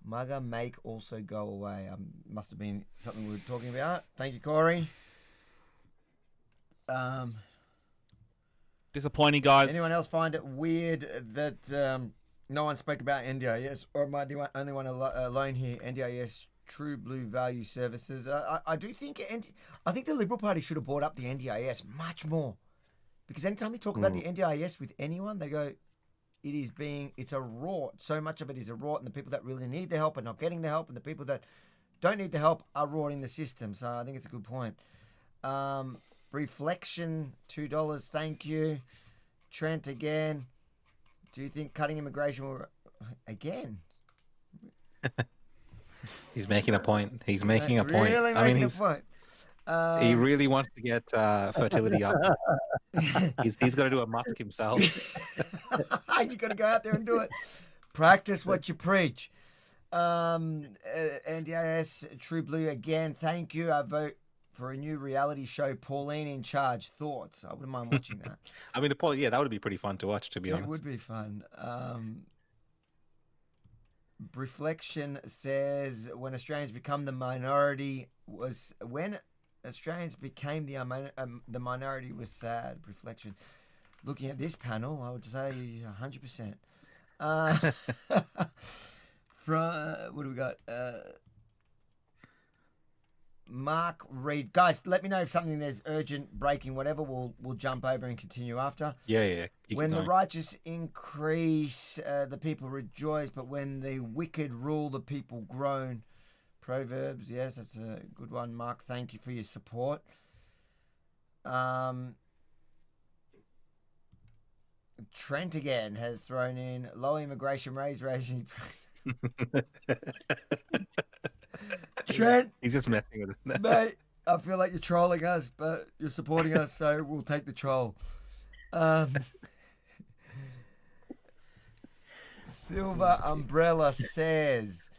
Mugger make also go away. Must have been something we were talking about. Thank you, Corey. Disappointing, guys. Anyone else find it weird that no one spoke about NDIS, or am I the only one alone here? NDIS, True Blue Value Services. I do think, I think the Liberal Party should have brought up the NDIS much more, because anytime you talk about the NDIS with anyone, they go, it's a rort. So much of it is a rort, and the people that really need the help are not getting the help, and the people that don't need the help are rorting the system. So I think it's a good point. Reflection, $2. Thank you. Trent again. Do you think cutting immigration will... Again? He's making a point. He's making a point. Really making a point. He really wants to get fertility up. He's got to do a Musk himself. You got to go out there and do it. Practice what you preach. NDIS, True Blue again. Thank you. I vote for a new reality show, Pauline in Charge. Thoughts? I wouldn't mind watching that. I mean, that would be pretty fun to watch, to be honest. It would be fun. Reflection says, when Australians become the minority was sad. Reflection. Looking at this panel, I would say 100%. What do we got? Mark Reed. Guys, let me know if something there's urgent, breaking, whatever. We'll jump over and continue after. Yeah. When the righteous increase, the people rejoice, but when the wicked rule, the people groan. Proverbs, yes, that's a good one, Mark. Thank you for your support. Trent again has thrown in low immigration raising. Trent, he's just messing with it, mate. I feel like you're trolling us, but you're supporting us, so we'll take the troll. Silver Umbrella says,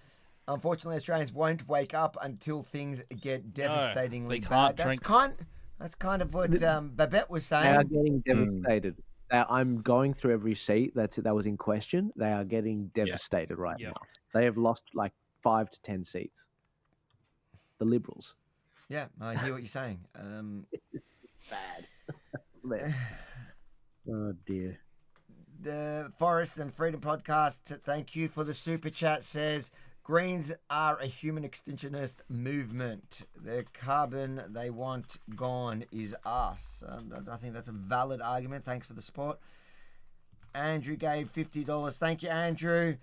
unfortunately, Australians won't wake up until things get devastatingly bad. That's kind of what Babette was saying. They are getting devastated. I'm going through every seat that was in question. They are getting devastated right now. They have lost like 5 to 10 seats. The Liberals. Yeah, I hear what you're saying. It's bad. Oh dear. The Forest and Freedom Podcast, thank you for the super chat, says Greens are a human extinctionist movement. The carbon they want gone is us. I think that's a valid argument. Thanks for the support. Andrew gave $50. Thank you, Andrew.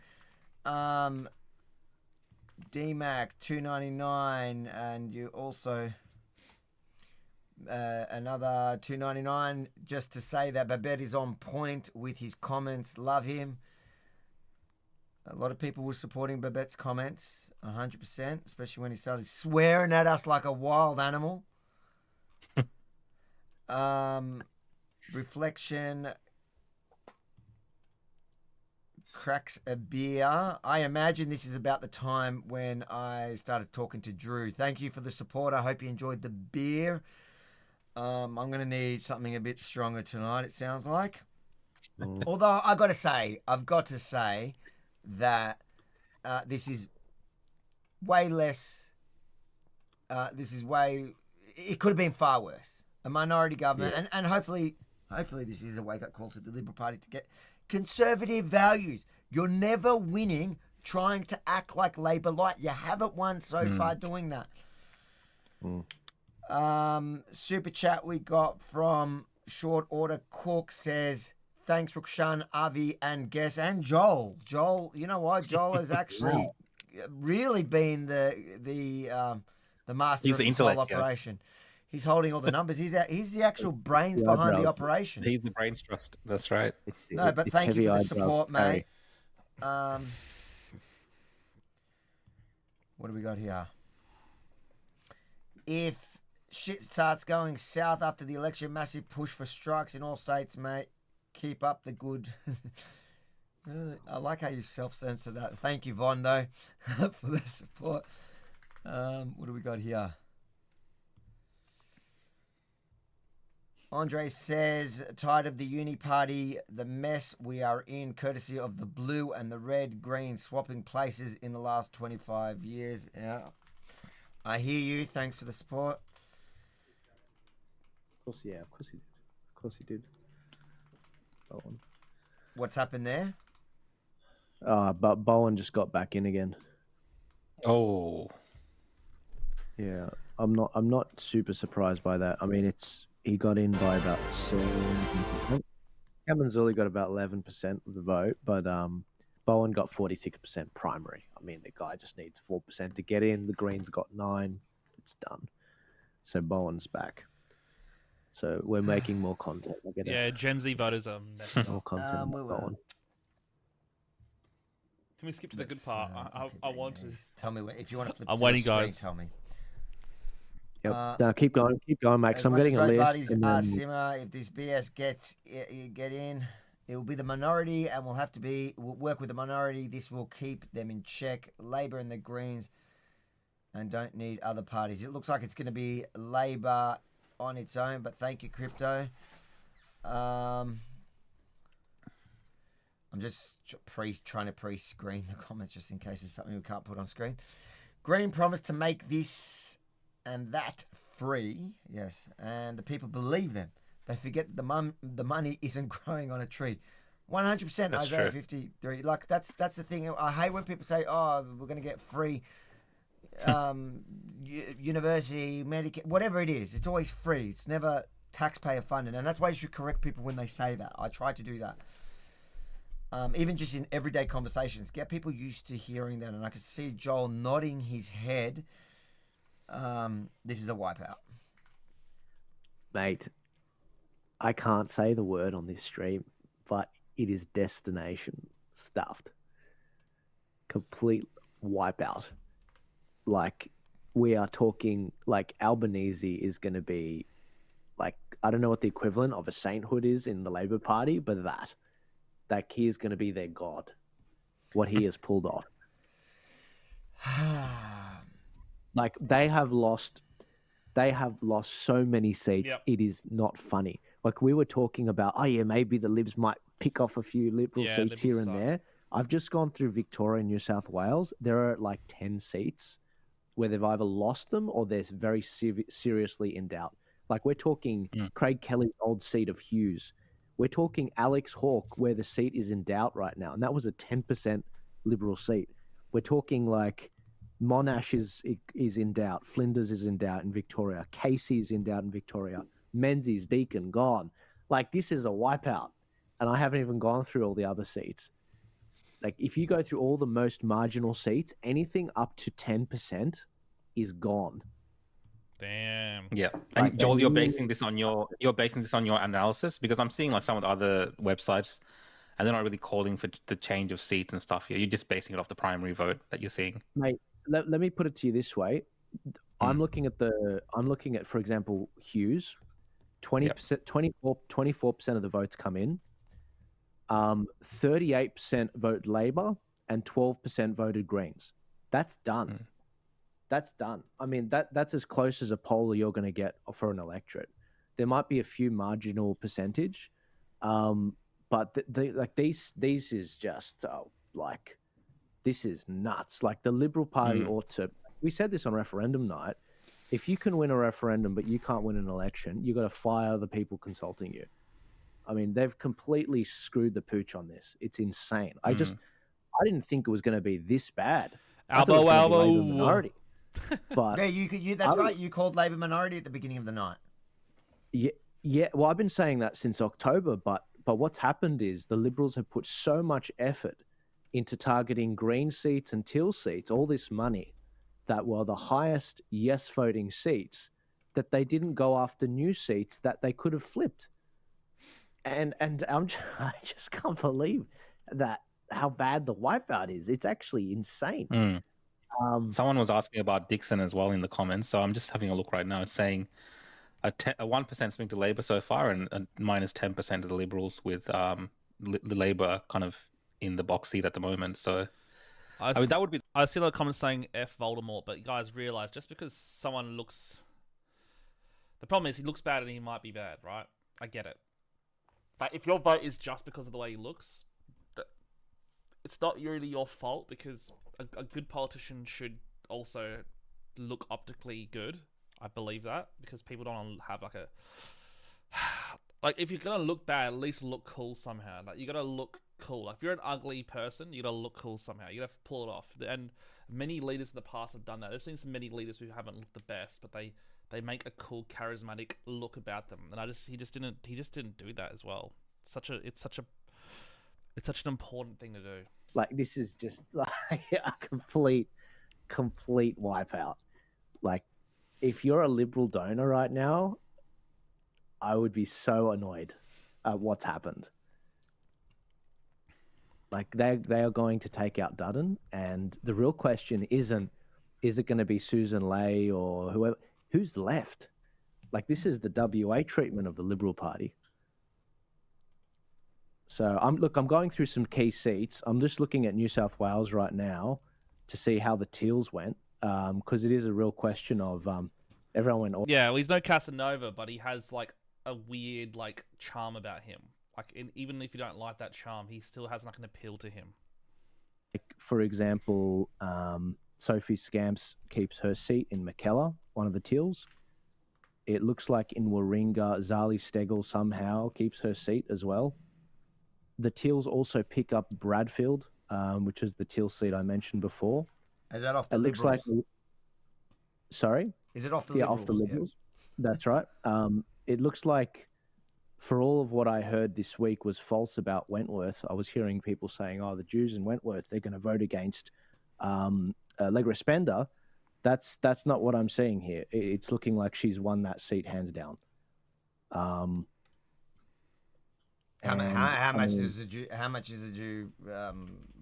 DMAC $2.99, and you also another $2.99 just to say that Babette is on point with his comments. Love him. A lot of people were supporting Babette's comments, 100%, especially when he started swearing at us like a wild animal. Reflection cracks a beer. I imagine this is about the time when I started talking to Drew. Thank you for the support. I hope you enjoyed the beer. I'm going to need something a bit stronger tonight, it sounds like. Although I've got to say that this is way less. It could have been far worse. A minority government, and hopefully this is a wake-up call to the Liberal Party to get conservative values. You're never winning trying to act like Labor light. You haven't won so far doing that. Super chat we got from Short Order Cook says, thanks Rukshan, Avi, and Guess, and Joel. Joel, you know what? Joel has actually really been the master of this whole operation. He's holding all the numbers. He's the actual brains behind the operation. He's the brains trust. That's right. No, but thank you for the support, mate. What do we got here? If shit starts going south after the election, massive push for strikes in all states, mate. Keep up the good. I like how you self-censor that. Thank you, Von, though, for the support. What do we got here? Andre says, tired of the uni party, the mess we are in, courtesy of the blue and the red, green swapping places in the last 25 years. Yeah, I hear you. Thanks for the support. Of course, yeah, of course he did. Of course he did. Bowen. What's happened there? But Bowen just got back in again. Oh. Yeah, I'm not super surprised by that. I mean, he got in by about 7%. Cameron's only got about 11% of the vote, but Bowen got 46% primary. I mean, the guy just needs 4% to get in. The Greens got 9. It's done. So Bowen's back. So we're making more content. Yeah, Gen Z voters are messing more up. content. On Bowen. Can we skip to the good part? I want to. Tell me if you want to flip. I'm to waiting, the screen, guys. Tell me. Yep. No, keep going, mate. As I'm much getting as a both list. parties simmer, if this BS get in, it will be the minority, and we'll work with the minority. This will keep them in check. Labor and the Greens, and don't need other parties. It looks like it's going to be Labor on its own, but thank you, Crypto. I'm just trying to pre-screen the comments just in case there's something we can't put on screen. Green promised to make this and that free, yes, and the people believe them. They forget that the money isn't growing on a tree. 100% Isaiah 53. Like that's the thing. I hate when people say, "Oh, we're going to get free university, Medicare, whatever it is." It's always free. It's never taxpayer funded, and that's why you should correct people when they say that. I try to do that. Even just in everyday conversations, get people used to hearing that. And I can see Joel nodding his head. This is a wipeout. Mate, I can't say the word on this stream, but it is destination stuffed. Complete wipeout. Like, we are talking, like, Albanese is going to be, like, I don't know what the equivalent of a sainthood is in the Labour Party, but that he is going to be their god. What he has pulled off. Like, they have lost so many seats. Yep. It is not funny. Like, we were talking about, oh yeah, maybe the Libs might pick off a few Liberal seats here and there. I've just gone through Victoria and New South Wales. There are like 10 seats where they've either lost them or they're very seriously in doubt. Like, we're talking Craig Kelly's old seat of Hughes. We're talking Alex Hawke, where the seat is in doubt right now, and that was a 10% Liberal seat. We're talking like Monash is in doubt, Flinders is in doubt in Victoria, Casey is in doubt in Victoria, Menzies, Deakin, gone. Like, this is a wipeout, and I haven't even gone through all the other seats. Like, if you go through all the most marginal seats, anything up to 10% is gone. Damn. Yeah, and Joel, you're basing this on your analysis, because I'm seeing like some of the other websites, and they're not really calling for the change of seats and stuff here. You're just basing it off the primary vote that you're seeing. Mate, let me put it to you this way: I'm looking at, for example, Hughes. 20%, 24% of the votes come in. 38% vote Labor, and 12% voted Greens. That's done. That's done. I mean, that's as close as a poll you're going to get for an electorate. There might be a few marginal percentage, but this is just this is nuts. Like, the Liberal Party ought to. We said this on referendum night. If you can win a referendum but you can't win an election, you got to fire the people consulting you. I mean, they've completely screwed the pooch on this. It's insane. I didn't think it was going to be this bad. Elbow. Labor minority. But yeah, that's right. You called Labor minority at the beginning of the night. Yeah. Well, I've been saying that since October, but what's happened is the Liberals have put so much effort into targeting Green seats and Teal seats, all this money, that were the highest yes voting seats, that they didn't go after new seats that they could have flipped. And I just can't believe that, how bad the wipeout is. It's actually insane. Someone was asking about Dixon as well in the comments, so I'm just having a look right now. It's saying a 1% swing to Labor so far, and a minus 10% of the Liberals, with the Labor kind of in the box seat at the moment. So I mean, that would be. I see a lot of comments saying F Voldemort, but you guys realize just because someone looks, the problem is he looks bad and he might be bad, right? I get it. But if your vote is just because of the way he looks, it's not really your fault, because a good politician should also look optically good. I believe that, because people don't have like a like, if you're gonna look bad, at least look cool somehow. Like, you gotta look cool. Like, if you're an ugly person, you gotta look cool somehow. You gotta pull it off. And many leaders in the past have done that. There's been some many leaders who haven't looked the best, but they make a cool, charismatic look about them. And he just didn't do that as well. It's such an important thing to do. Like, this is just like a complete wipeout. Like, if you're a Liberal donor right now, I would be so annoyed at what's happened. Like, they are going to take out Dutton, and the real question isn't, is it going to be Susan Ley or whoever? Who's left? Like, this is the WA treatment of the Liberal Party. So I'm going through some key seats. I'm just looking at New South Wales right now to see how the Teals went, because it is a real question of everyone went. Yeah, well, he's no Casanova, but he has like a weird like charm about him. Like, even if you don't like that charm, he still has like an appeal to him. Like, for example, Sophie Scamps keeps her seat in Mackellar, one of the Teals. It looks like in Warringah, Zali Stegel somehow keeps her seat as well. The Teals also pick up Bradfield, which is the Teal seat I mentioned before. Is that off the It Liberals? looks like. Sorry? Is it off the Yeah, Liberals? off the Liberals. Yeah. That's right. It looks like, for all of what I heard this week was false about Wentworth, I was hearing people saying, oh, the Jews in Wentworth, they're going to vote against Allegra Spender. That's not what I'm seeing here. It's looking like she's won that seat hands down. How much is the Jew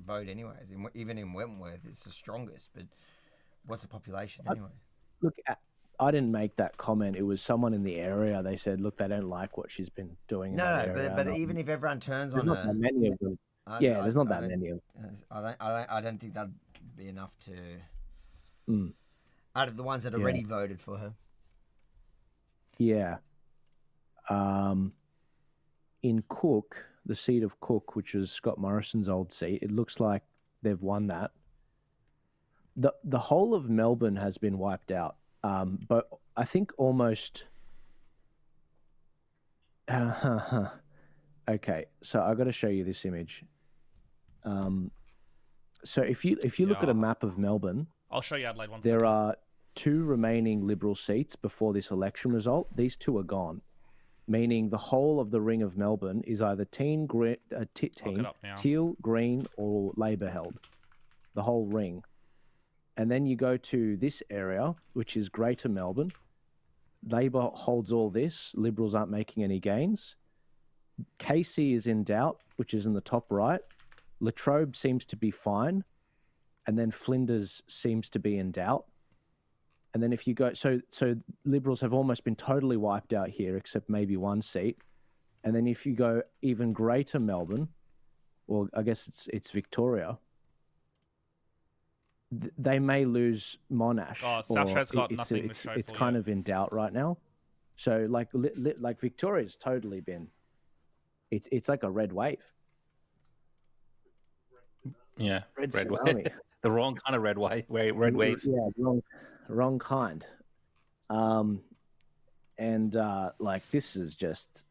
vote anyways? Even in Wentworth, it's the strongest. But what's the population anyway? Look, I didn't make that comment. It was someone in the area. They said, look, they don't like what she's been doing. But even if everyone turns on not her, that many of them. There's not that many of them. I don't think that'd be enough to. Out of the ones that already voted for her. Yeah. In Cook, the seat of Cook, which is Scott Morrison's old seat, it looks like they've won that. The whole of Melbourne has been wiped out, but I think almost. Okay, so I got to show you this image. So if you look at a map of Melbourne, I'll show you Adelaide. There are 2 remaining Liberal seats before this election result. These 2 are gone, meaning the whole of the ring of Melbourne is either teal, green, or Labor held. The whole ring. And then you go to this area, which is Greater Melbourne. Labor holds all this. Liberals aren't making any gains. Casey is in doubt, which is in the top right. Latrobe seems to be fine. And then Flinders seems to be in doubt. And then if you go, so Liberals have almost been totally wiped out here, except maybe 1 seat. And then if you go even Greater Melbourne, well, I guess it's Victoria, they may lose Monash. Oh, Sasha's got nothing to show It's for kind you. of in doubt right now. So like Victoria's totally been, it's like a red wave. Yeah, Red wave. tsunami. The wrong kind of red wave. Red wave. Yeah, wrong kind. Like, this is just,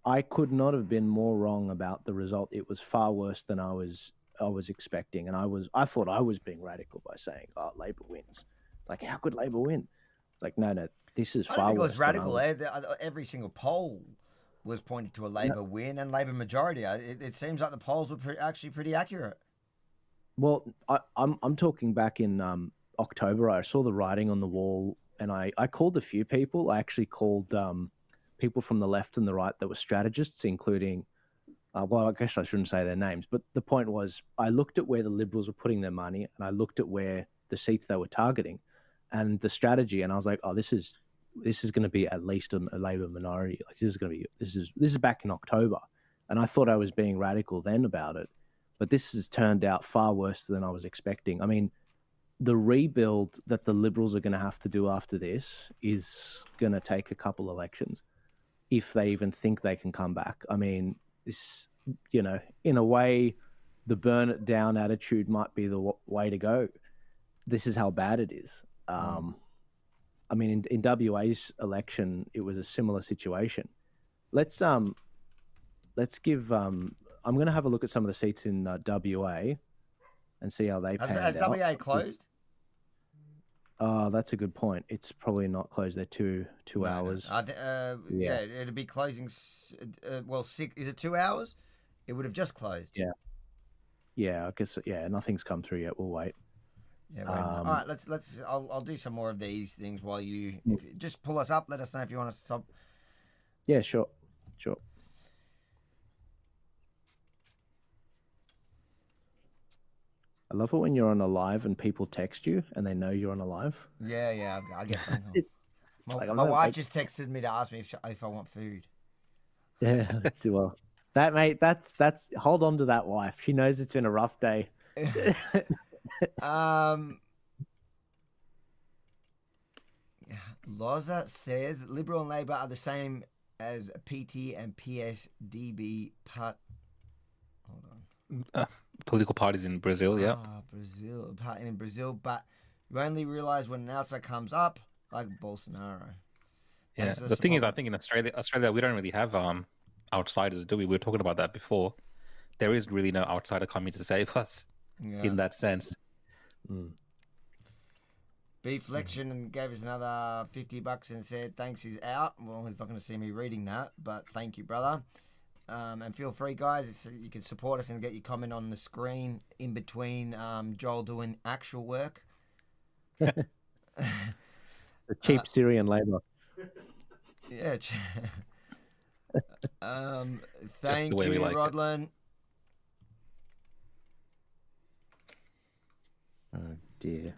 I could not have been more wrong about the result. It was far worse than I was expecting, and I thought I was being radical by saying, "Oh, Labor wins." Like, how could Labor win? It's like, no, this is far worse. I don't think it was radical. Every single poll was pointed to a Labor win and Labor majority. It seems like the polls were actually pretty accurate. Well, I'm talking back in October. I saw the writing on the wall, and I called a few people. I actually called people from the left and the right that were strategists, including, well, I guess I shouldn't say their names, but the point was, I looked at where the Liberals were putting their money, and I looked at where the seats they were targeting, and the strategy, and I was like, oh, this is going to be at least a Labor minority. Like, this is back in October, and I thought I was being radical then about it. But this has turned out far worse than I was expecting. I mean, the rebuild that the Liberals are going to have to do after this is going to take a couple elections. if they even think they can come back. I mean, this, in a way, the burn it down attitude might be the way to go. This is how bad it is. I mean, in WA's election, it was a similar situation. Let's give. I'm going to have a look at some of the seats in WA and see how they panned Has out. WA closed? That's a good point. It's probably not closed. They're two hours. Yeah, it'd be closing. Well, 6. Is it 2 hours? It would have just closed. Yeah. I guess. Yeah, nothing's come through yet. We'll wait. Yeah. All right. Let's. I'll do some more of these things while you just pull us up. Let us know if you want us to stop. Yeah. Sure. I love it when you're on a live and people text you and they know you're on a live. Yeah. I get phone calls. Like, my wife just texted me to ask me if I want food. Yeah. Well, that's hold on to that wife. She knows it's been a rough day. Loza says Liberal and Labor are the same as PT and PSDB part. Hold on. Political parties in Brazil, yeah. Brazil, party in Brazil, but you only realize when an outsider comes up, like Bolsonaro. Yeah. The thing is, I think in Australia, we don't really have outsiders, do we? We were talking about that before. There is really no outsider coming to save us in that sense. Beeflection gave us another $50 and said thanks, he's out. Well, he's not going to see me reading that, but thank you, brother. And feel free, guys, you can support us and get your comment on the screen in between Joel doing actual work. The cheap Syrian labour. Yeah. Thank you, Rodlin. Oh, dear.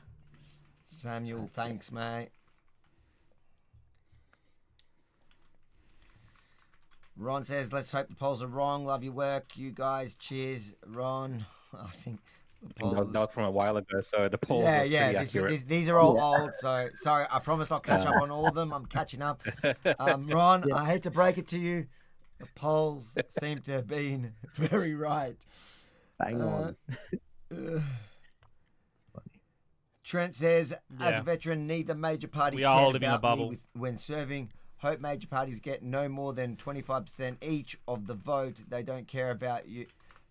Samuel, thanks, mate. Ron says, let's hope the polls are wrong. Love your work. You guys, cheers, Ron. I think the polls... That was from a while ago, so the polls were pretty accurate. These are all old, so sorry. I promise I'll catch up on all of them. I'm catching up. Ron, I hate to break it to you. The polls seem to have been very right. Bang on. Trent says, as a veteran, neither major party we are cared living in a about bubble. me when serving. Hope major parties get no more than 25% each of the vote. They don't care about you,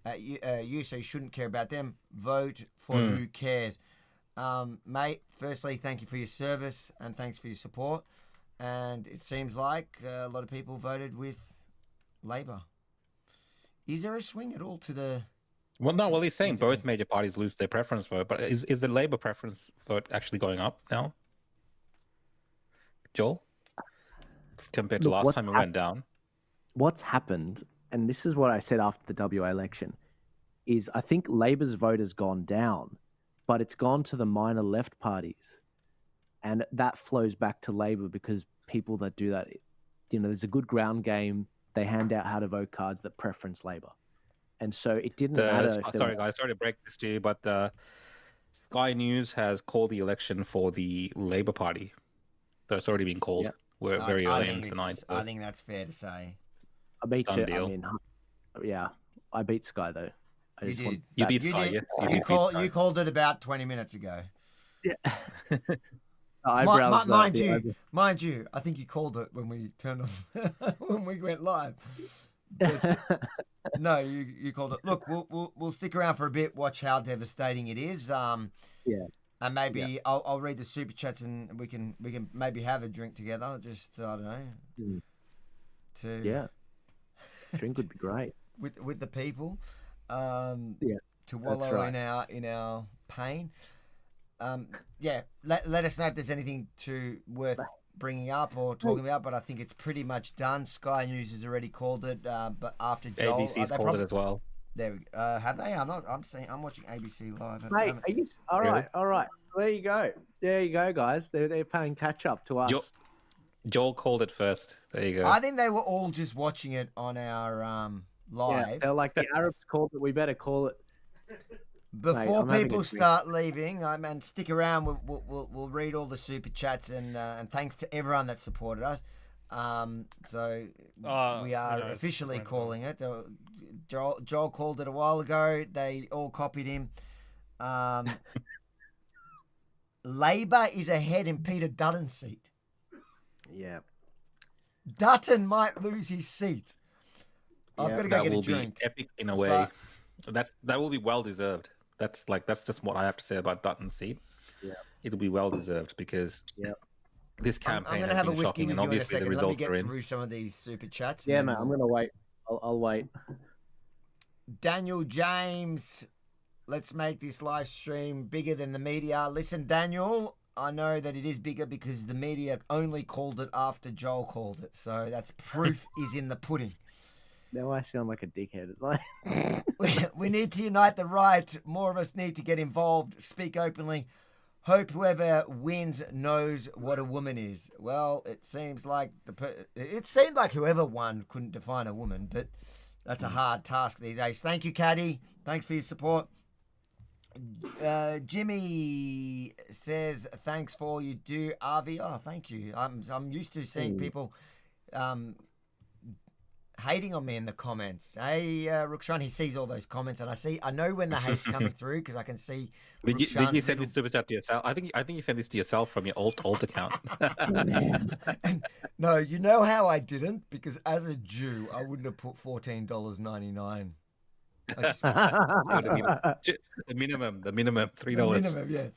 so you shouldn't care about them. Vote for who cares. Mate, firstly, thank you for your service and thanks for your support. And it seems like a lot of people voted with Labor. Is there a swing at all to the... Well, he's saying both major parties lose their preference vote, but is the Labor preference vote actually going up now? Joel? Compared to last time it went down. What's happened, and this is what I said after the WA election, is I think Labor's vote has gone down, but it's gone to the minor left parties. And that flows back to Labor because people that do that, there's a good ground game. They hand out how to vote cards that preference Labor. And so it didn't matter. Sorry, guys, sorry to break this to you, but Sky News has called the election for the Labor Party. So it's already been called. Yep. We're very early in the night. So I think that's fair to say. I beat you. I beat Sky, though. You beat Sky, yes. You called it about 20 minutes ago. Yeah. Mind you, I think you called it when we turned on, when we went live. But, no, you called it. Look, we'll stick around for a bit, watch how devastating it is. And maybe I'll read the super chats and we can maybe have a drink together. Just I don't know. Drink would be great with the people. To wallow in our pain. Let us know if there's anything worth bringing up or talking about, but I think it's pretty much done. Sky News has already called it, but after Joel, ABC's called it as well. There we go. Have they? I'm watching ABC live. Mate, are you all right? All right. There you go, guys. They're paying catch up to us. Joel called it first. There you go. I think they were all just watching it on our live. Yeah, they're like, the Arabs called it. We better call it. Before people start leaving, and stick around. We'll read all the super chats and thanks to everyone that supported us. So we who are knows? officially Won't calling it. Joel called it a while ago. They all copied him. Labor is ahead in Peter Dutton's seat. Yeah. Dutton might lose his seat. I've Yeah. got to go That get a will drink. be epic in a way. But That will be well deserved. That's just what I have to say about Dutton's seat. Yeah. It'll be well deserved because this I'm campaign going to has have a been whiskey shocking, with and you in a obviously the second. Let me results are get in. through some of these super chats. Yeah, and then mate. I'm gonna wait. I'll wait. Daniel James, let's make this live stream bigger than the media. Listen, Daniel, I know that it is bigger because the media only called it after Joel called it. So that's proof is in the pudding. Now I sound like a dickhead. Like, We need to unite the right. More of us need to get involved, speak openly. Hope whoever wins knows what a woman is. Well, it seems like it seemed like whoever won couldn't define a woman, but that's a hard task these days. Thank you, Caddy. Thanks for your support. Jimmy says thanks for all you do, Avi. Oh, thank you. I'm used to seeing people hating on me in the comments. Hey, Rukshan, he sees all those comments, and I know when the hate's coming through because I can see. Did you Rukshan's send this super chat to yourself? I think you sent this to yourself from your alt account. And no, you know how I didn't, because as a Jew, I wouldn't have put $14.99. The minimum $3. Minimum, yeah.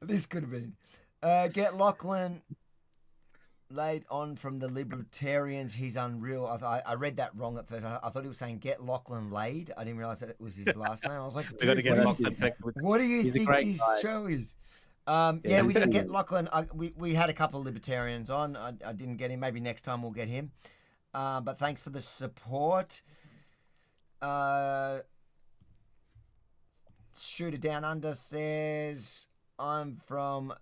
This could have been. Get Lachlan laid on from the Libertarians. He's unreal. I read that wrong at first. I thought he was saying get Lachlan laid. I didn't realize that it was his last name. I was like, We got to get dude, Lachlan back with what do you He's a think great this guy. show is? Yeah, we didn't get Lachlan. We had a couple of Libertarians on. I didn't get him. Maybe next time we'll get him. But thanks for the support. Shooter Down Under says, I'm from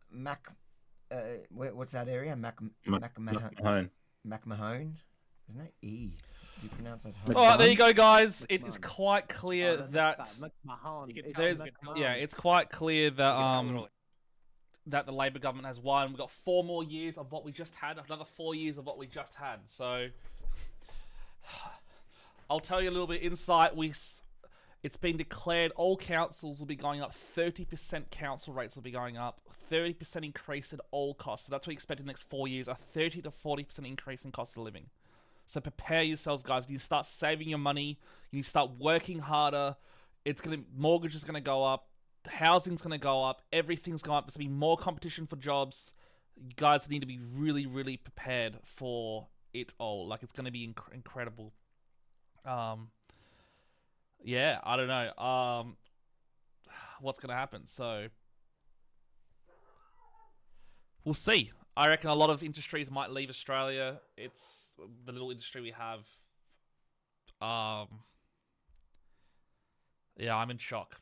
what's that area? McMahon. McMahon? Isn't that E? Do you pronounce that? All right, there you go, guys. It is quite clear that it's quite clear that that the Labor government has won. We've got 4 more years of what we just had, another 4 years of what we just had. So I'll tell you a little bit insight. It's been declared all councils will be going up. 30% council rates will be going up. 30% increase in all costs. So that's what we expect in the next 4 years. A 30 to 40% increase in cost of living. So prepare yourselves, guys. You need to start saving your money. You need to start working harder. Mortgage is gonna go up. Housing's gonna go up. Everything's going up. There's gonna be more competition for jobs. You guys need to be really, really prepared for it all. Like, it's gonna be incredible. Yeah, I don't know what's going to happen. So we'll see. I reckon a lot of industries might leave Australia. It's the little industry we have. Yeah, I'm in shock.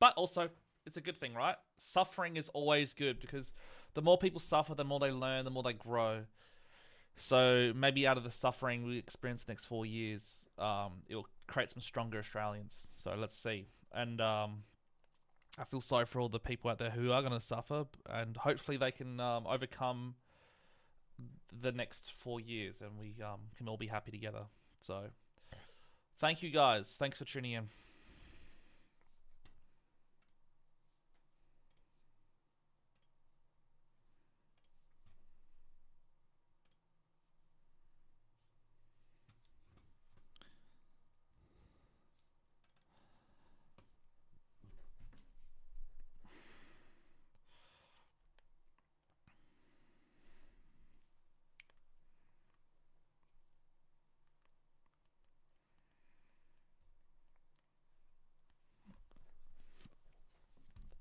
But also, it's a good thing, right? Suffering is always good because the more people suffer, the more they learn, the more they grow. So maybe out of the suffering we experience the next 4 years, it'll create some stronger Australians. So let's see. And I feel sorry for all the people out there who are going to suffer, and hopefully they can overcome the next 4 years, and we can all be happy together. So thank you, guys. Thanks for tuning in.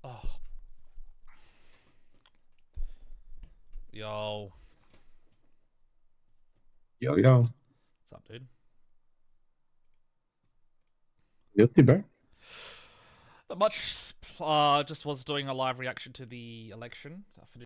Oh. Yo. Yo. What's up, dude? Guilty, bro. Not much. Just was doing a live reaction to the election. I finished